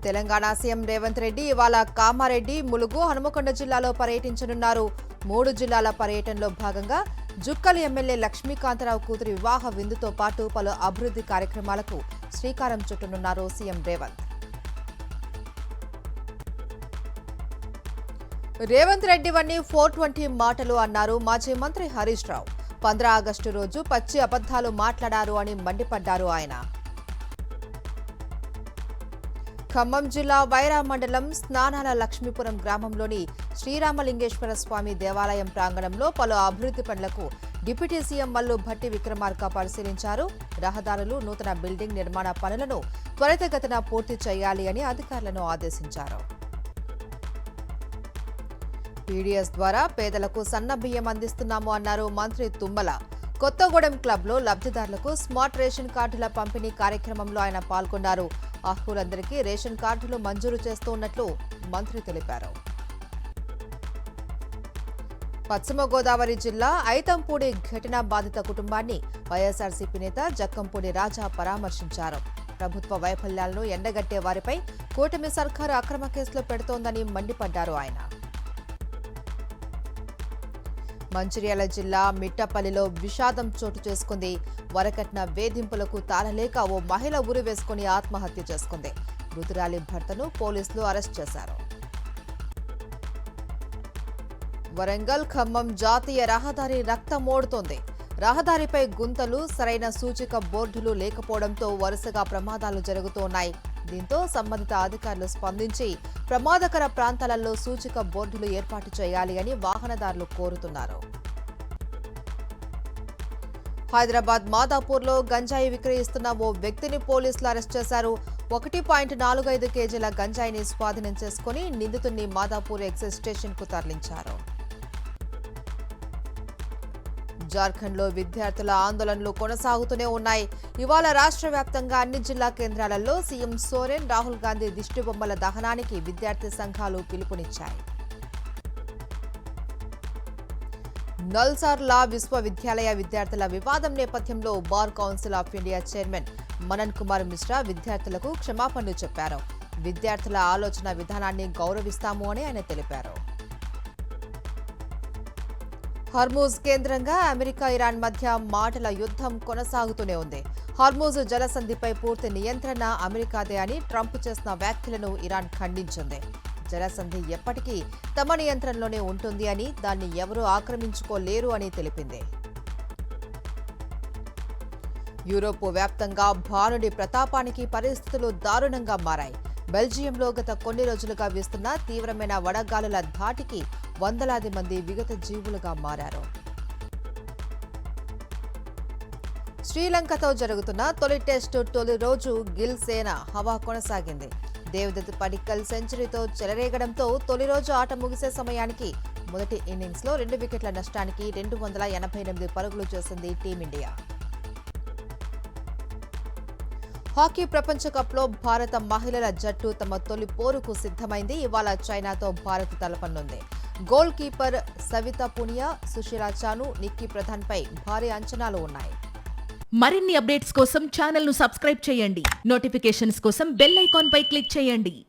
Telangana CM Revanth Reddy ఇవాళ కామారెడ్డి, ములుగు, హనుమకొండ జిల్లాలో పర్యటించనున్నారు. 3 జిల్లాల పర్యటనలో భాగంగా జుక్కల్ ఎమ్మెల్యే లక్ష్మీకాంతరావు కూతురి వివాహ విందుతో పాటు పలు అభివృద్ధి కార్యక్రమాలకు శ్రీకారం చుట్టనున్నారు సీఎం రేవంత్. రేవంత్ రెడ్డివన్నీ 420 మాటలు అన్నారు మాజీ మంత్రి హరీష్ రావు. 15 ఆగస్టు రోజు పచ్చి అబద్ధాలు మాట్లాడారు అని మండిపడ్డారు ఆయన. ఖమ్మం జిల్లా వైరా మండలం స్నానాల లక్ష్మీపురం గ్రామంలోని శ్రీరామలింగేశ్వర స్వామి దేవాలయం ప్రాంగణంలో పలు అభివృద్ధి పనులకు డిప్యూటీ సీఎం మల్లు భట్టి విక్రమార్క పరిశీలించారు. రహదారులు, నూతన బిల్డింగ్ నిర్మాణ పనులను త్వరితగతిన పూర్తి చేయాలి అని అధికారులను ఆదేశించారు. పీడీఎస్ ద్వారా పేదలకు సన్న బియ్యం అందిస్తున్నాము అన్నారు మంత్రి తుమ్మల. కొత్తగూడెం క్లబ్లో లబ్ధిదారులకు స్మార్ట్ రేషన్ కార్డుల పంపిణీ కార్యక్రమంలో ఆయన పాల్గొన్నారు. అర్హులందరికీ రేషన్ కార్డులు మంజూరు చేస్తున్నట్లు మంత్రి తెలిపారు. పశ్చిమ గోదావరి జిల్లా ఐతంపూడి ఘటన బాధిత కుటుంబాన్ని వైఎస్ఆర్సీపీ నేత జక్కంపూడి రాజా పరామర్శించారు. ప్రభుత్వ వైఫల్యాలను ఎండగట్టే వారిపై కూటమి సర్కారు అక్రమ కేసులు పెడుతోందని మండిపడ్డారు ఆయన. మంచిర్యాల జిల్లా మిట్టపల్లిలో విషాదం చోటు చేసుకుంది. వరకట్న వేధింపులకు తాళలేక ఓ మహిళ ఉరి వేసుకుని ఆత్మహత్య చేసుకుంది. మృతురాలి భర్తను పోలీసులు అరెస్ట్ చేశారు. వరంగల్ ఖమ్మం జాతీయ రహదారి రక్తమోడుతోంది. రహదారిపై గుంతలు, సరైన సూచిక బోర్డులు లేకపోవడంతో వరుసగా ప్రమాదాలు జరుగుతున్నాయి. దీంతో సంబంధిత అధికారులు స్పందించి ప్రమాదకర ప్రాంతాలలో సూచిక బోర్డులు ఏర్పాటు చేయాలి అని వాహనదారులు కోరుతున్నారు. హైదరాబాద్ మాదాపూర్లో గంజాయి విక్రయిస్తున్న ఓ వ్యక్తిని పోలీసులు అరెస్ట్ చేశారు. 1.45 కేజీల గంజాయిని స్వాధీనం చేసుకుని నిందితుడిని మాదాపూర్ ఎక్సైజ్ స్టేషన్కు తరలించారు. జార్ఖండ్లో విద్యార్థుల ఆందోళనలు కొనసాగుతూనే ఉన్నాయి. ఇవాళ రాష్ట్ర వ్యాప్తంగా అన్ని జిల్లా కేంద్రాలలో సీఎం సోరెన్, రాహుల్ గాంధీ దిష్టిబొమ్మల దహనానికి విద్యార్థి సంఘాలు పిలుపునిచ్చాయి. నల్సార్ లా విశ్వవిద్యాలయ విద్యార్థుల వివాదం నేపథ్యంలో bar council of India chairman Manan Kumar Mishra విద్యార్థులకు క్షమాపణలు చెప్పారు. విద్యార్థుల ఆలోచన విధానాన్ని గౌరవిస్తాము అని ఆయన తెలిపారు. హార్మూజ్ కేంద్రంగా అమెరికా, ఇరాన్ మధ్య మాటల యుద్ధం కొనసాగుతూనే ఉంది. హార్మూజ్ జలసంధిపై పూర్తి నియంత్రణ అమెరికాదే అని ట్రంప్ చేసిన వ్యాఖ్యలను ఇరాన్ ఖండించింది. జలసంధి ఎప్పటికీ తమ నియంత్రణలోనే ఉంటుంది అని, దాన్ని ఎవరూ ఆక్రమించుకోలేరు అని తెలిపింది. యూరోప్ వ్యాప్తంగా భానుడి ప్రతాపానికి పరిస్థితులు దారుణంగా మారాయి. బెల్జియంలో గత కొన్ని రోజులుగా వీస్తున్న తీవ్రమైన వడగాలుల ధాటికి వందలాది మంది విగత జీవులుగా మారారు. శ్రీలంకతో జరుగుతున్న తొలి టెస్టు తొలి రోజు గిల్ సేన హవా కొనసాగింది. దేవదత్ పడిక్కల్ సెంచరీతో చెలరేగడంతో తొలి రోజు ఆట ముగిసే సమయానికి మొదటి ఇన్నింగ్స్లో 2 వికెట్ల నష్టానికి 288 పరుగులు చేసింది టీమిండియా. హాకీ ప్రపంచ కప్లో భారత మహిళల జట్టు తమ తొలి పోరుకు సిద్ధమైంది. ఇవాళ చైనాతో భారత్ తలపనుంది. గోల్ కీపర్ సవితా పునియా, సుశీలా చాను, నిక్కీ ప్రధాన్పై భారీ అంచనాలు ఉన్నాయి. మరిన్ని అప్డేట్స్ కోసం ఛానల్ను సబ్స్క్రైబ్ చేయండి. నోటిఫికేషన్స్ కోసం బెల్ ఐకాన్ పై క్లిక్ చేయండి.